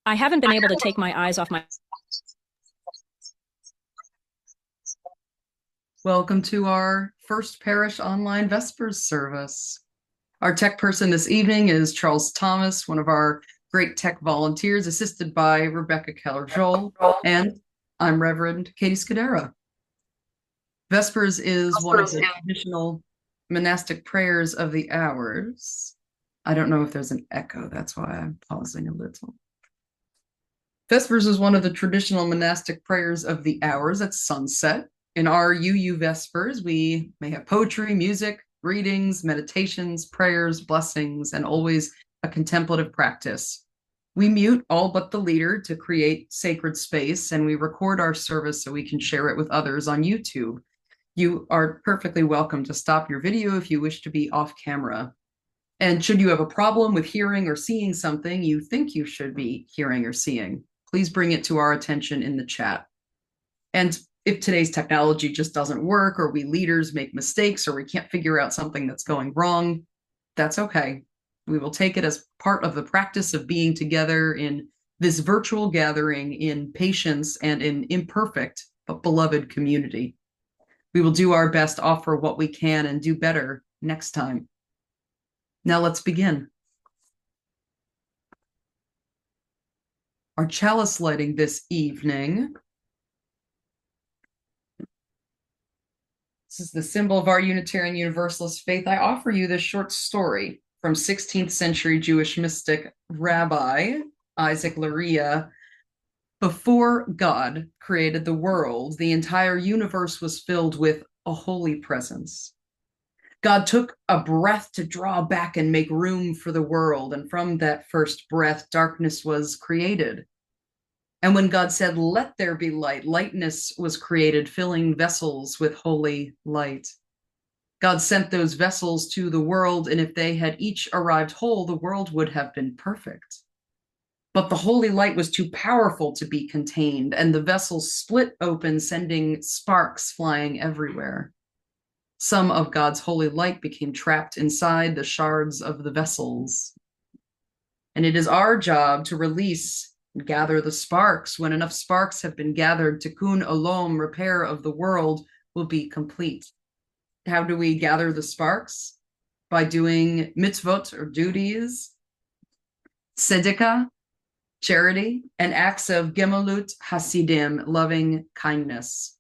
I haven't been able to take my eyes off my. Welcome to our First Parish online Vespers service. Our tech person this evening is Charles Thomas, one of our great tech volunteers, assisted by Rebecca Keller-Joel, and I'm Reverend Catie Scudera. Vespers is one of the traditional monastic prayers of the hours. I don't know if there's an echo, that's why I'm pausing a little. Vespers is one of the traditional monastic prayers of the hours at sunset. In our UU Vespers, we may have poetry, music, readings, meditations, prayers, blessings, and always a contemplative practice. We mute all but the leader to create sacred space, and we record our service so we can share it with others on YouTube. You are perfectly welcome to stop your video if you wish to be off camera. And should you have a problem with hearing or seeing something you think you should be hearing or seeing, please bring it to our attention in the chat. And if today's technology just doesn't work, or we leaders make mistakes, or we can't figure out something that's going wrong, that's okay. We will take it as part of the practice of being together in this virtual gathering in patience and in imperfect but beloved community. We will do our best, offer what we can, and do better next time. Now let's begin. Our chalice lighting this evening. This is the symbol of our Unitarian Universalist faith. I offer you this short story from 16th century Jewish mystic Rabbi Isaac Luria. Before God created the world, the entire universe was filled with a holy presence. God took a breath to draw back and make room for the world, and from that first breath, darkness was created. And when God said, "Let there be light," lightness was created, filling vessels with holy light. God sent those vessels to the world, and if they had each arrived whole, the world would have been perfect. But the holy light was too powerful to be contained, and the vessels split open, sending sparks flying everywhere. Some of God's holy light became trapped inside the shards of the vessels. And it is our job to release and gather the sparks. When enough sparks have been gathered, tikkun olam, repair of the world, will be complete. How do we gather the sparks? By doing mitzvot, or duties, tzedakah, charity, and acts of gemalut hasidim, loving kindness.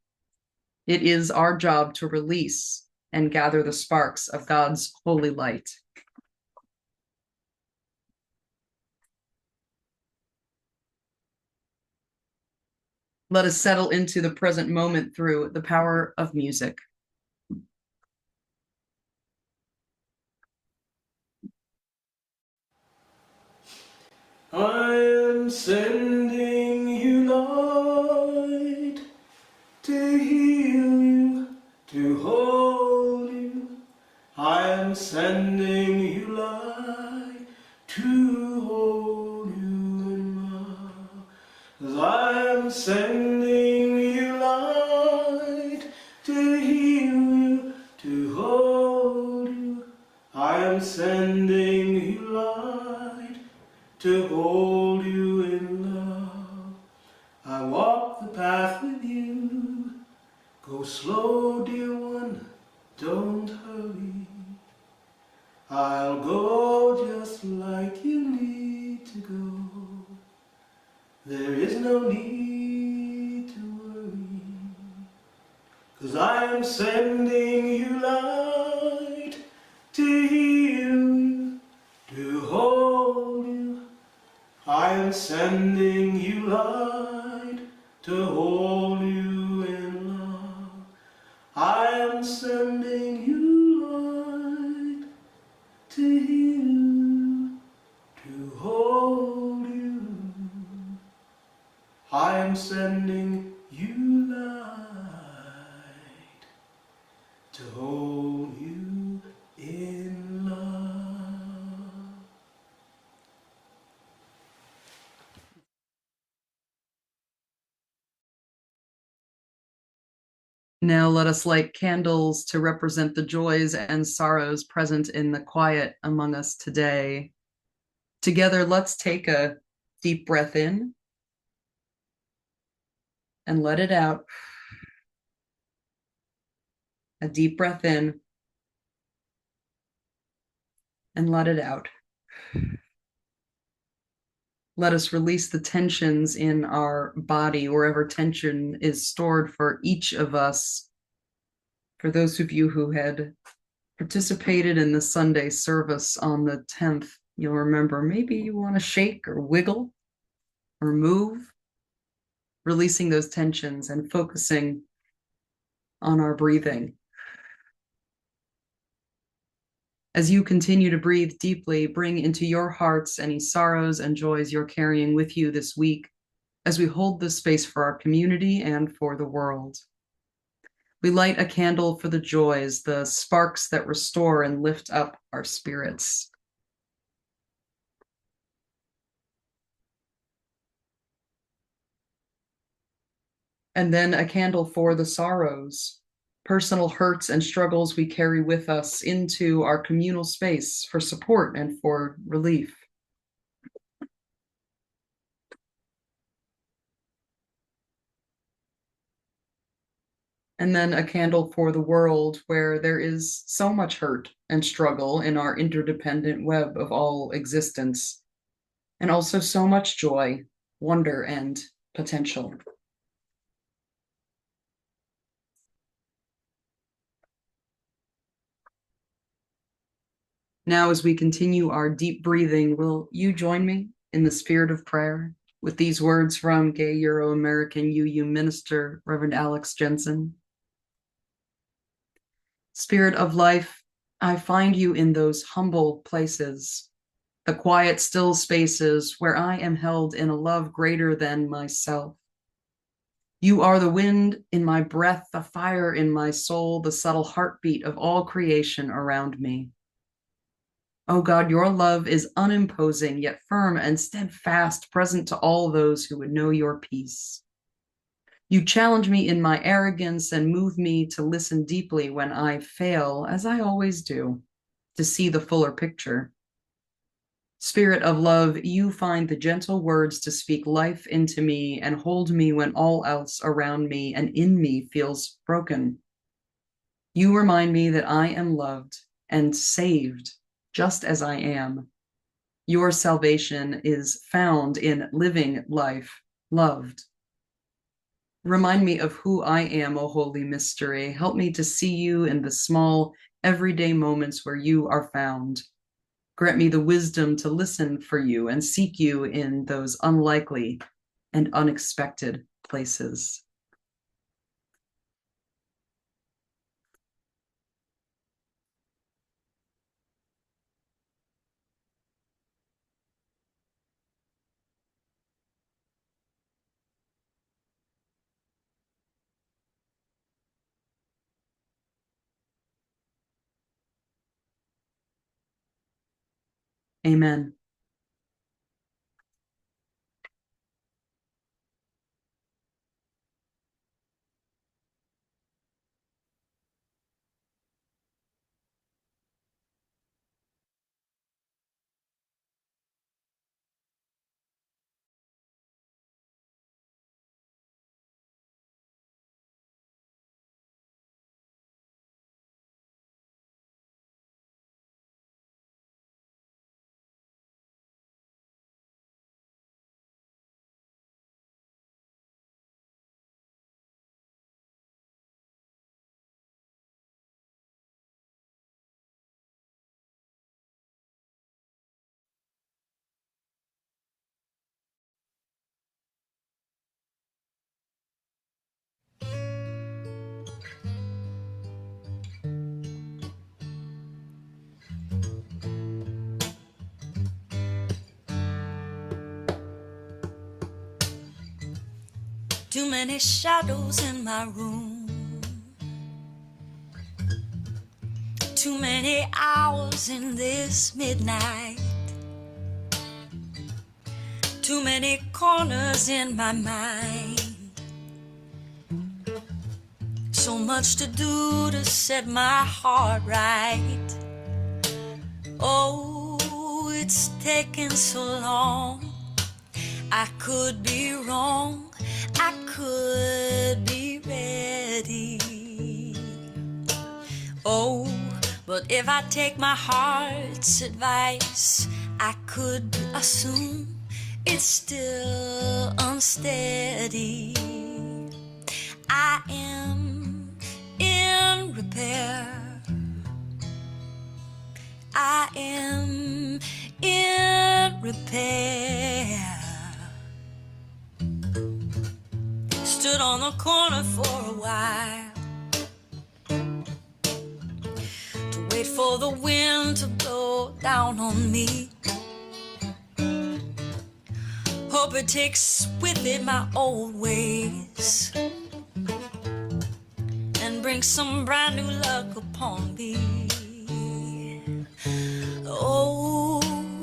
It is our job to release and gather the sparks of God's holy light. Let us settle into the present moment through the power of music. I am sending you light to heal you, to hold you. I am sending you light to hold you in love. I am sending you light to heal you, to hold you. I am sending you light to hold you in love. I walk the path with you. Go slow, dear one, don't hurry. I'll go just like you need to go. There is no need to worry, 'cause I am sending you light to heal you, to hold you. I am sending you light to hold you in love. I am sending you light to heal you, to hold you. I am sending you light to hold you in love. Now let us light candles to represent the joys and sorrows present in the quiet among us today. Together, let's take a Deep breath in and let it out. A deep breath in and let it out. Let us release the tensions in our body, wherever tension is stored for each of us. For those of you who had participated in the Sunday service on the 10th, you'll remember maybe you want to shake or wiggle or move, releasing those tensions and focusing on our breathing. As you continue to breathe deeply, bring into your hearts any sorrows and joys you're carrying with you this week as we hold this space for our community and for the world. We light a candle for the joys, the sparks that restore and lift up our spirits. And then a candle for the sorrows, personal hurts and struggles we carry with us into our communal space for support and for relief. And then a candle for the world where there is so much hurt and struggle in our interdependent web of all existence, and also so much joy, wonder, and potential. Now, as we continue our deep breathing, will you join me in the spirit of prayer with these words from gay Euro-American UU minister, Reverend Alex Jensen? Spirit of life, I find you in those humble places, the quiet, still spaces where I am held in a love greater than myself. You are the wind in my breath, the fire in my soul, the subtle heartbeat of all creation around me. Oh God, your love is unimposing, yet firm and steadfast, present to all those who would know your peace. You challenge me in my arrogance and move me to listen deeply when I fail, as I always do, to see the fuller picture. Spirit of love, you find the gentle words to speak life into me and hold me when all else around me and in me feels broken. You remind me that I am loved and saved just as I am. Your salvation is found in living life, loved. Remind me of who I am, O Holy Mystery. Help me to see you in the small, everyday moments where you are found. Grant me the wisdom to listen for you and seek you in those unlikely and unexpected places. Amen. Too many shadows in my room, too many hours in this midnight, too many corners in my mind, so much to do to set my heart right. Oh, it's taken so long. I could be wrong, I could be ready. Oh, but if I take my heart's advice, I could assume it's still unsteady. I am in repair. I am in repair. Stood on the corner for a while to wait for the wind to blow down on me. Hope it takes with it my old ways and brings some brand new luck upon me. Oh,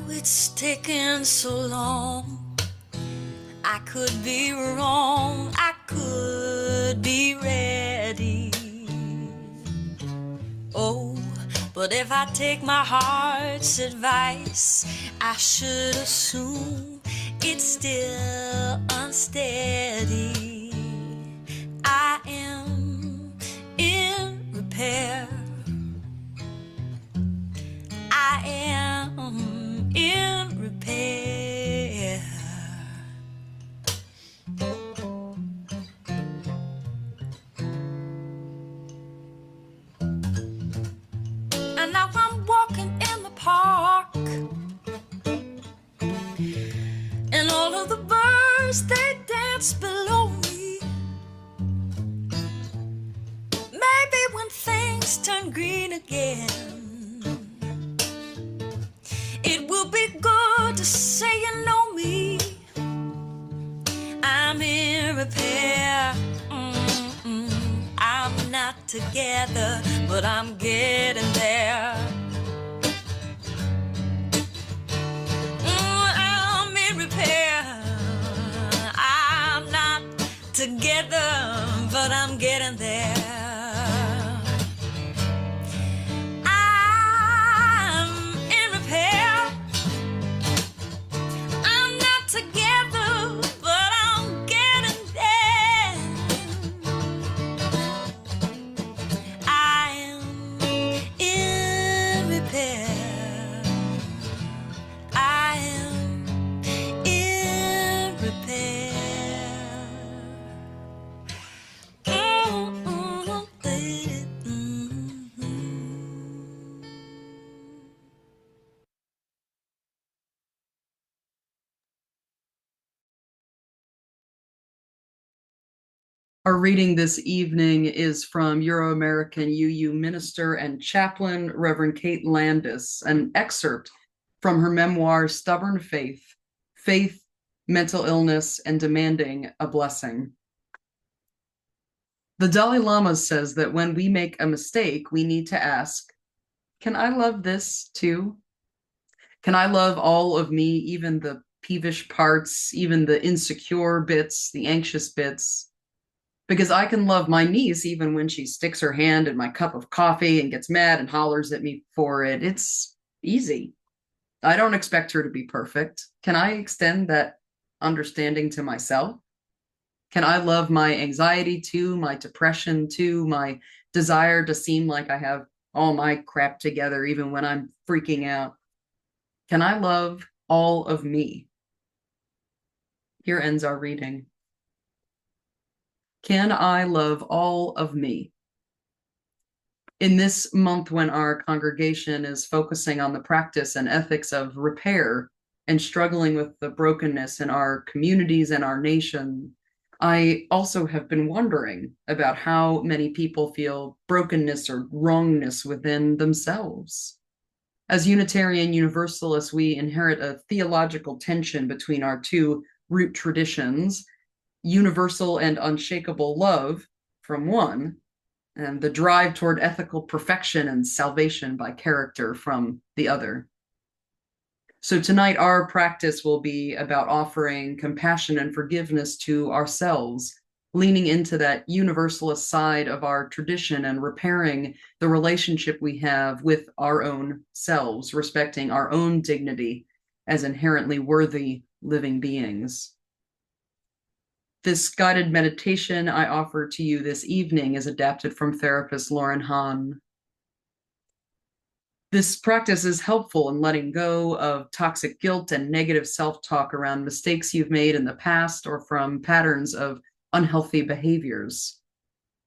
it's taken so long. I could be wrong, I could be ready. Oh, but if I take my heart's advice, I should assume it's still unsteady. I am in repair. I am in repair. And now I'm walking in the park, and all of the birds, they dance below me. Maybe when things turn green again, it will be good to say you know me. I'm in repair. I'm not together, but I'm getting there. I'm in repair. I'm not together, but I'm getting there. I'm in repair. I'm not together, but I'm getting there. I am in repair. I am in repair. Our reading this evening is from Euro-American UU minister and chaplain, Reverend Kate Landis, an excerpt from her memoir, Stubborn Faith, Faith, Mental Illness, and Demanding a Blessing. The Dalai Lama says that when we make a mistake, we need to ask, can I love this too? Can I love all of me, even the peevish parts, even the insecure bits, the anxious bits? Because I can love my niece even when she sticks her hand in my cup of coffee and gets mad and hollers at me for it. It's easy. I don't expect her to be perfect. Can I extend that understanding to myself? Can I love my anxiety too, my depression too, my desire to seem like I have all my crap together even when I'm freaking out? Can I love all of me? Here ends our reading. Can I love all of me? In this month, when our congregation is focusing on the practice and ethics of repair and struggling with the brokenness in our communities and our nation, I also have been wondering about how many people feel brokenness or wrongness within themselves. As Unitarian Universalists, we inherit a theological tension between our two root traditions, universal and unshakable love from one, and the drive toward ethical perfection and salvation by character from the other. So tonight, our practice will be about offering compassion and forgiveness to ourselves, leaning into that universalist side of our tradition and repairing the relationship we have with our own selves, respecting our own dignity as inherently worthy, living beings. This guided meditation I offer to you this evening is adapted from therapist Lauren Hahn. This practice is helpful in letting go of toxic guilt and negative self-talk around mistakes you've made in the past or from patterns of unhealthy behaviors.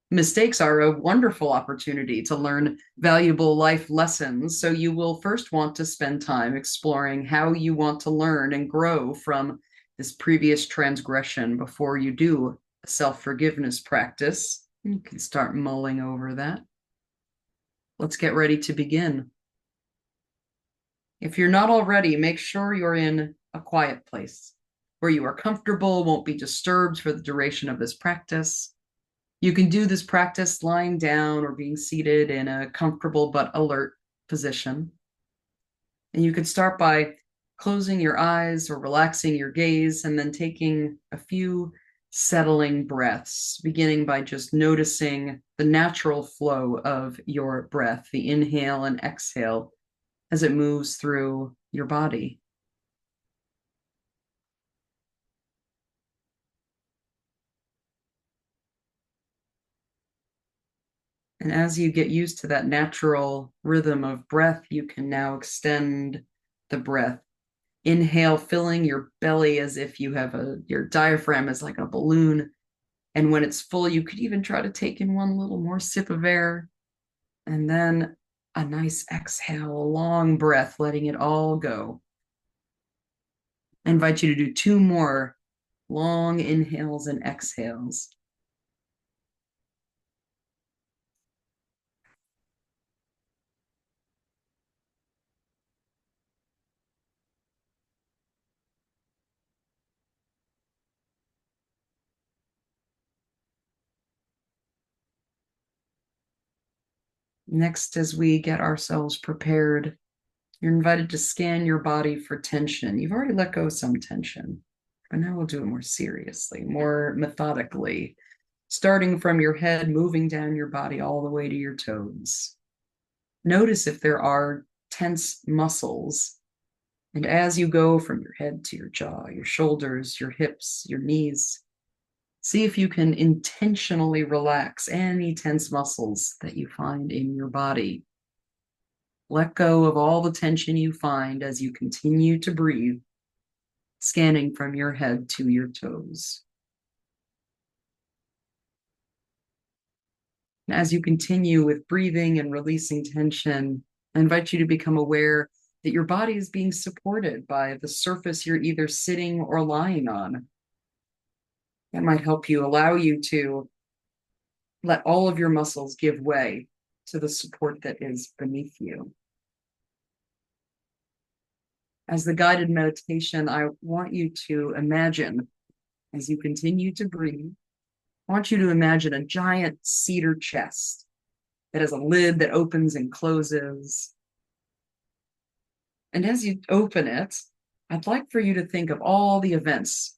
Mistakes are a wonderful opportunity to learn valuable life lessons, so you will first want to spend time exploring how you want to learn and grow from this previous transgression before you do a self-forgiveness practice. You can start mulling over that. Let's get ready to begin. If you're not already, make sure you're in a quiet place where you are comfortable, won't be disturbed for the duration of this practice. You can do this practice lying down or being seated in a comfortable but alert position. And you could start by closing your eyes or relaxing your gaze and then taking a few settling breaths, beginning by just noticing the natural flow of your breath, the inhale and exhale, as it moves through your body. And as you get used to that natural rhythm of breath, you can now extend the breath. Inhale, filling your belly as if you have your diaphragm is like a balloon. And when it's full, you could even try to take in one little more sip of air. And then a nice exhale, a long breath, letting it all go. I invite you to do 2 more long inhales and exhales. Next, as we get ourselves prepared, you're invited to scan your body for tension. You've already let go of some tension, but now we'll do it more seriously, more methodically, starting from your head, moving down your body all the way to your toes. Notice if there are tense muscles. And as you go from your head to your jaw, your shoulders, your hips, your knees, see if you can intentionally relax any tense muscles that you find in your body. Let go of all the tension you find as you continue to breathe, scanning from your head to your toes. And as you continue with breathing and releasing tension, I invite you to become aware that your body is being supported by the surface you're either sitting or lying on. That might help you, allow you to let all of your muscles give way to the support that is beneath you. As the guided meditation, I want you to imagine, as you continue to breathe, I want you to imagine a giant cedar chest that has a lid that opens and closes. And as you open it, I'd like for you to think of all the events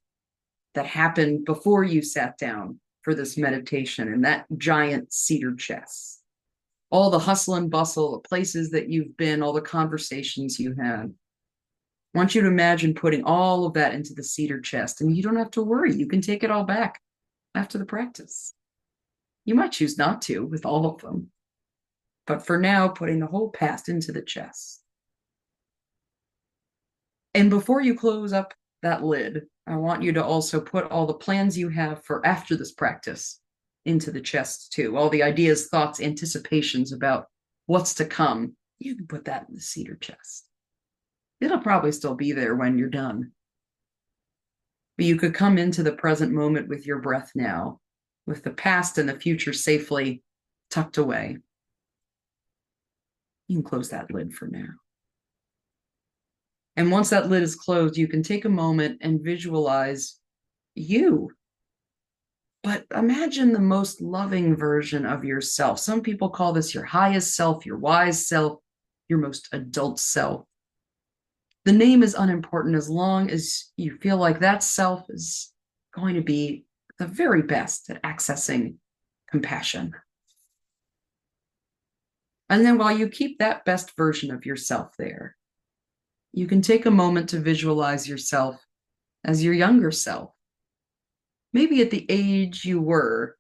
that happened before you sat down for this meditation in that giant cedar chest. All the hustle and bustle, the places that you've been, all the conversations you had. I want you to imagine putting all of that into the cedar chest, and you don't have to worry. You can take it all back after the practice. You might choose not to with all of them, but for now, putting the whole past into the chest. And before you close up that lid, I want you to also put all the plans you have for after this practice into the chest too. All the ideas, thoughts, anticipations about what's to come. You can put that in the cedar chest. It'll probably still be there when you're done. But you could come into the present moment with your breath now, with the past and the future safely tucked away. You can close that lid for now. And once that lid is closed, you can take a moment and visualize you. But imagine the most loving version of yourself. Some people call this your highest self, your wise self, your most adult self. The name is unimportant as long as you feel like that self is going to be the very best at accessing compassion. And then while you keep that best version of yourself there, you can take a moment to visualize yourself as your younger self. Maybe at the age you were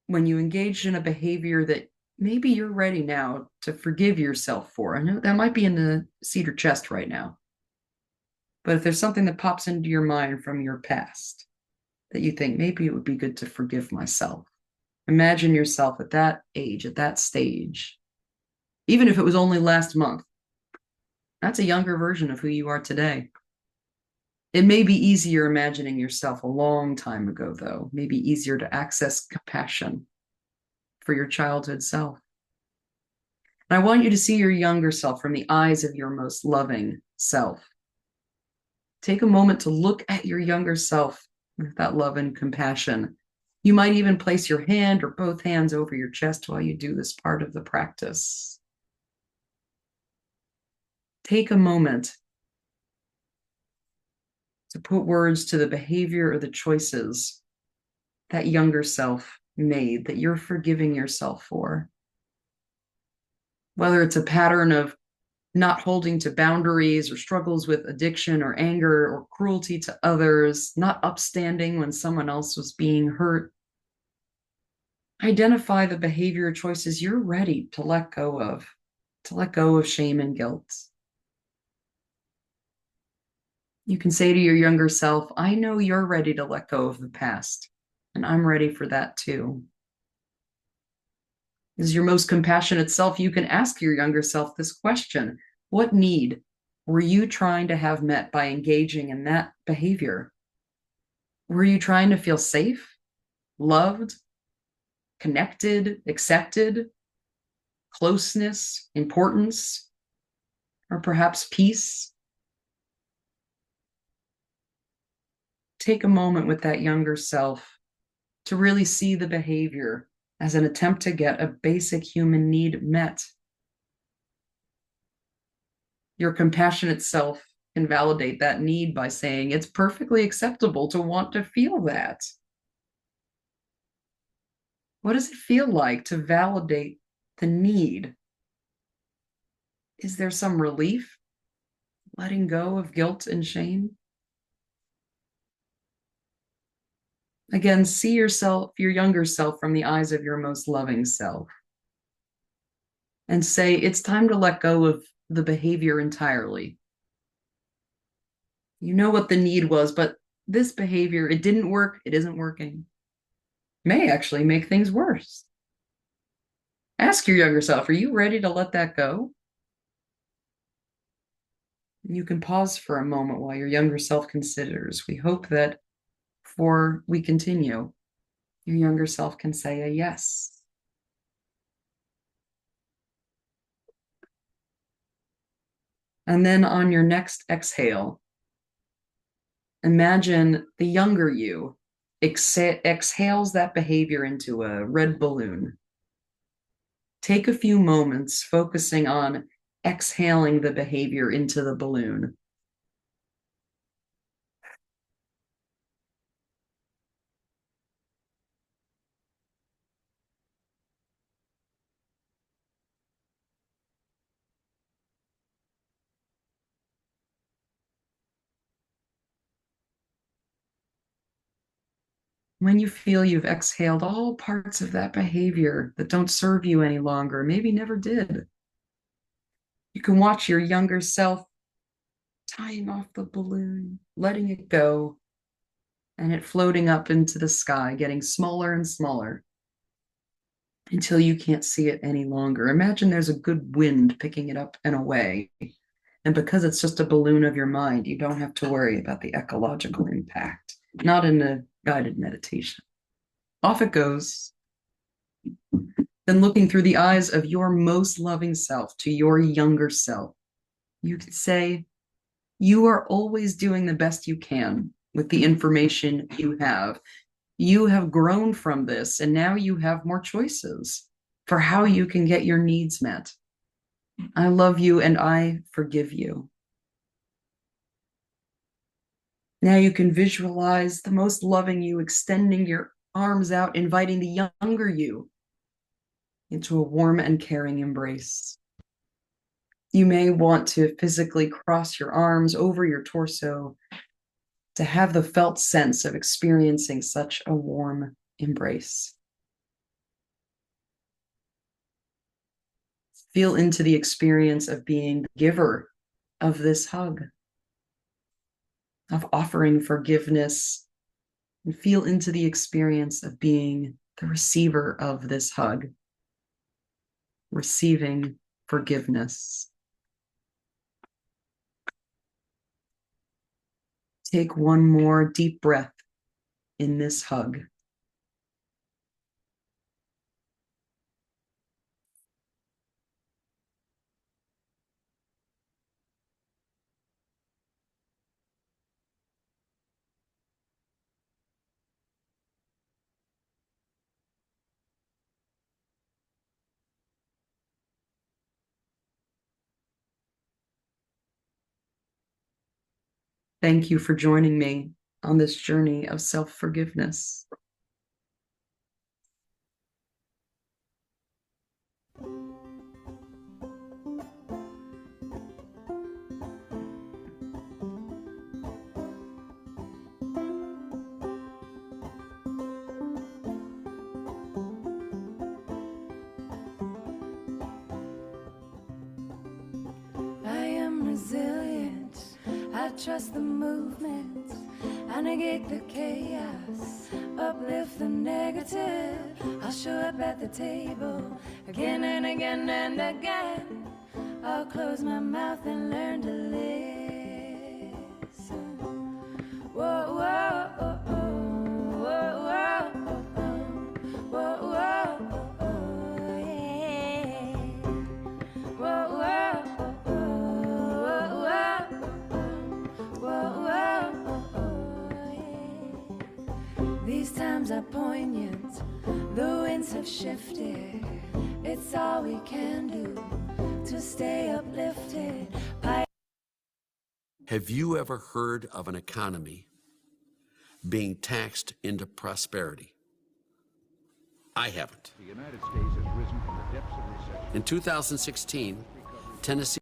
when you engaged in a behavior that maybe you're ready now to forgive yourself for. I know that might be in the cedar chest right now. But if there's something that pops into your mind from your past that you think maybe it would be good to forgive myself, imagine yourself at that age, at that stage, even if it was only last month. That's a younger version of who you are today. It may be easier imagining yourself a long time ago, though. Maybe easier to access compassion for your childhood self. And I want you to see your younger self from the eyes of your most loving self. Take a moment to look at your younger self with that love and compassion. You might even place your hand or both hands over your chest while you do this part of the practice. Take a moment to put words to the behavior or the choices that younger self made that you're forgiving yourself for. Whether it's a pattern of not holding to boundaries or struggles with addiction or anger or cruelty to others, not upstanding when someone else was being hurt. Identify the behavior choices you're ready to let go of shame and guilt. You can say to your younger self, I know you're ready to let go of the past, and I'm ready for that too. As your most compassionate self, you can ask your younger self this question. What need were you trying to have met by engaging in that behavior? Were you trying to feel safe, loved, connected, accepted, closeness, importance, or perhaps peace? Take a moment with that younger self to really see the behavior as an attempt to get a basic human need met. Your compassionate self can validate that need by saying it's perfectly acceptable to want to feel that. What does it feel like to validate the need? Is there some relief? Letting go of guilt and shame? Again, see yourself, your younger self, from the eyes of your most loving self. And say, it's time to let go of the behavior entirely. You know what the need was, but this behavior, it didn't work, it isn't working. May actually make things worse. Ask your younger self, are you ready to let that go? You can pause for a moment while your younger self considers. We hope that before we continue, your younger self can say a yes. And then on your next exhale, imagine the younger you exhales that behavior into a red balloon. Take a few moments focusing on exhaling the behavior into the balloon. When you feel you've exhaled all parts of that behavior that don't serve you any longer, maybe never did, you can watch your younger self tying off the balloon, letting it go, and it floating up into the sky, getting smaller and smaller until you can't see it any longer. Imagine there's a good wind picking it up and away. And because it's just a balloon of your mind, you don't have to worry about the ecological impact, not in a guided meditation. Off it goes. Then looking through the eyes of your most loving self to your younger self, you can say, you are always doing the best you can with the information you have. You have grown from this, and now you have more choices for how you can get your needs met. I love you and I forgive you. Now you can visualize the most loving you extending your arms out, inviting the younger you into a warm and caring embrace. You may want to physically cross your arms over your torso to have the felt sense of experiencing such a warm embrace. Feel into the experience of being the giver of this hug, of offering forgiveness, and feel into the experience of being the receiver of this hug, receiving forgiveness. Take one more deep breath in this hug. Thank you for joining me on this journey of self-forgiveness. I am resilient, I trust the movement, I negate the chaos, uplift the negative. I'll show up at the table again and again and again. I'll close my mouth and learn to listen. Whoa, whoa, oh, oh, whoa, whoa, oh, oh, whoa, whoa, oh, oh, yeah. Whoa, whoa, oh, oh, whoa, whoa, oh, oh, yeah. These times are poignant, the winds have shifted. It's all we can do to stay uplifted. Have you ever heard of an economy being taxed into prosperity? I haven't. The United States has risen from the depths of recession. In 2016, Tennessee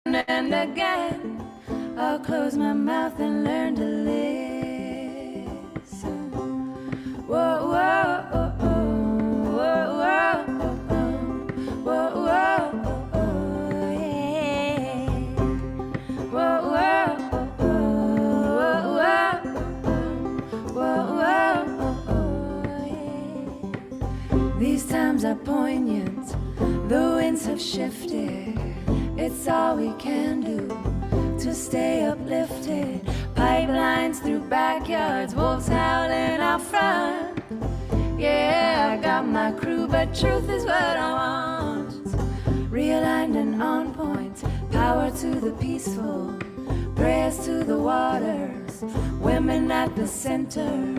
And again, I'll close my mouth and learn to listen. Whoa, whoa, oh, oh, whoa, whoa, oh, oh, whoa, whoa, oh, oh, yeah. Whoa, whoa, oh, oh, whoa, whoa, oh, yeah. These times are poignant, the winds have shifted. It's all we can do to stay uplifted. Pipelines through backyards, wolves howling out front. Yeah, I got my crew, but truth is what I want. Realigned and on point, power to the peaceful, prayers to the waters, women at the center,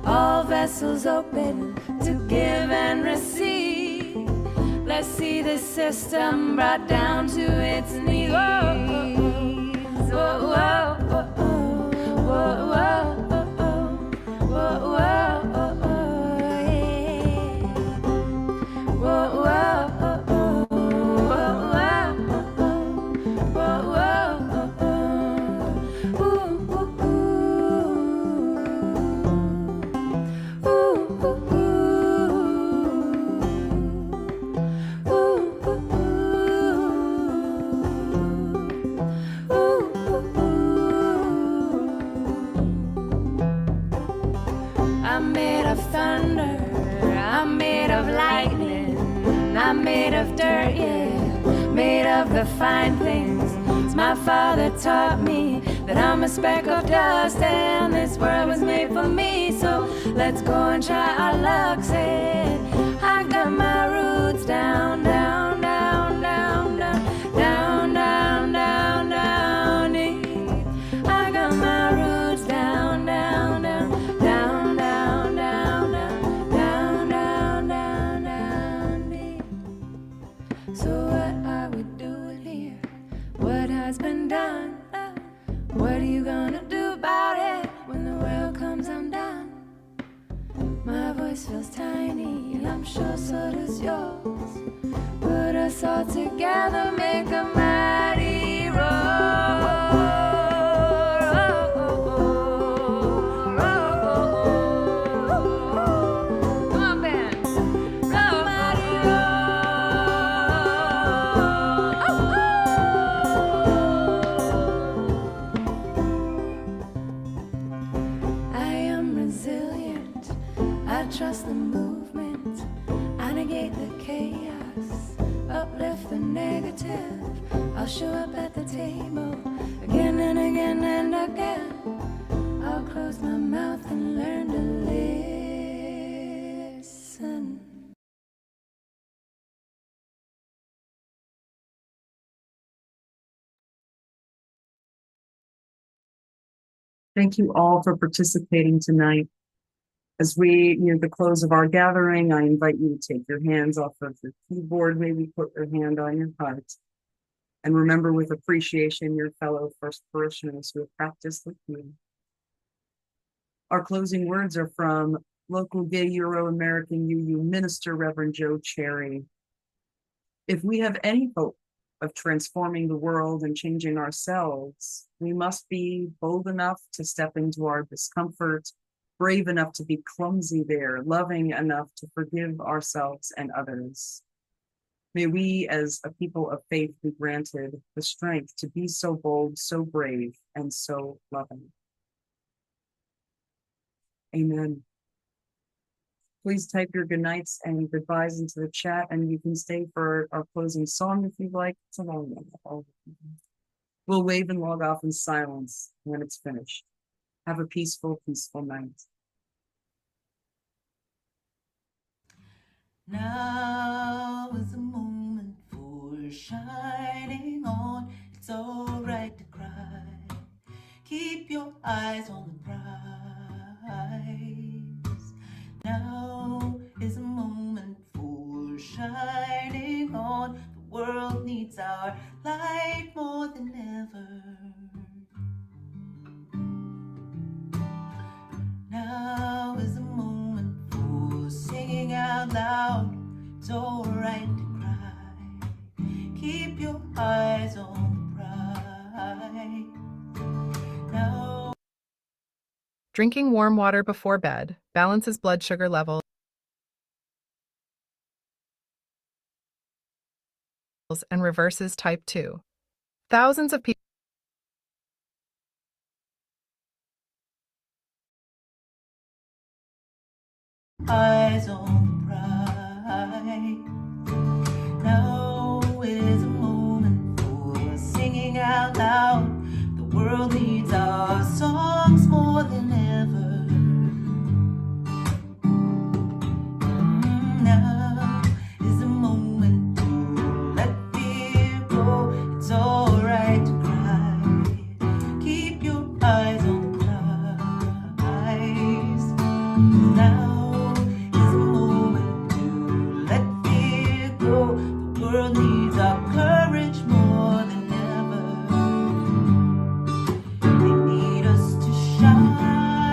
all vessels open to give and receive. Let's see this system brought down to its knees. Whoa, whoa, whoa, whoa, whoa, whoa, whoa, whoa, whoa, yeah. Whoa, whoa, whoa, whoa, whoa, whoa, whoa, ooh, ooh, ooh, ooh, ooh. I'm made of thunder, I'm made of lightning, I'm made of dirt, yeah, made of the fine things, My father taught me that I'm a speck of dust and this world was made for me. So let's go and try our luck. Said I got my roots down, down, down, down, down, down, down, down, down deep. I got my roots down, down, down, down, down, down, down, down, down, down deep. So what are we doing here? What has been done? What are you gonna do about it when the world comes undone? My voice feels tiny, and I'm sure so does yours. Put us all together, make a mighty roar. Come on, band. Roar, mighty roar. I am resilient. I trust the movement. I negate the chaos, uplift the negative. I'll show up at the table again and again and again. I'll close my mouth and learn to listen. Thank you all for participating tonight. As we near the close of our gathering, I invite you to take your hands off of your keyboard, maybe put your hand on your heart, and remember with appreciation your fellow first parishioners who have practiced with you. Our closing words are from local gay Euro-American UU minister, Reverend Joe Cherry. If we have any hope of transforming the world and changing ourselves, we must be bold enough to step into our discomfort, brave enough to be clumsy there, loving enough to forgive ourselves and others. May we, as a people of faith, be granted the strength to be so bold, so brave, and so loving. Amen. Please type your good nights and goodbyes into the chat, and you can stay for our closing song if you'd like. It's a long one. We'll wave and log off in silence when it's finished. Have a peaceful, peaceful night. Now is the moment for shining on. It's alright to cry. Keep your eyes on the prize. Now is the moment for shining on. The world needs our light more than ever. Now is the moment for singing out loud. It's alright to cry. Keep your eyes on the prize. Now. Drinking warm water before bed balances blood sugar levels and reverses type 2. Thousands of people eyes on the prize. Now is a moment for singing out loud. The world needs our songs more than ever. Now is the moment to let fear go. It's alright to cry. Keep your eyes on the prize. Now the world needs our courage more than ever. They need us to shine.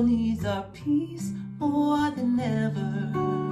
world needs our peace more than ever.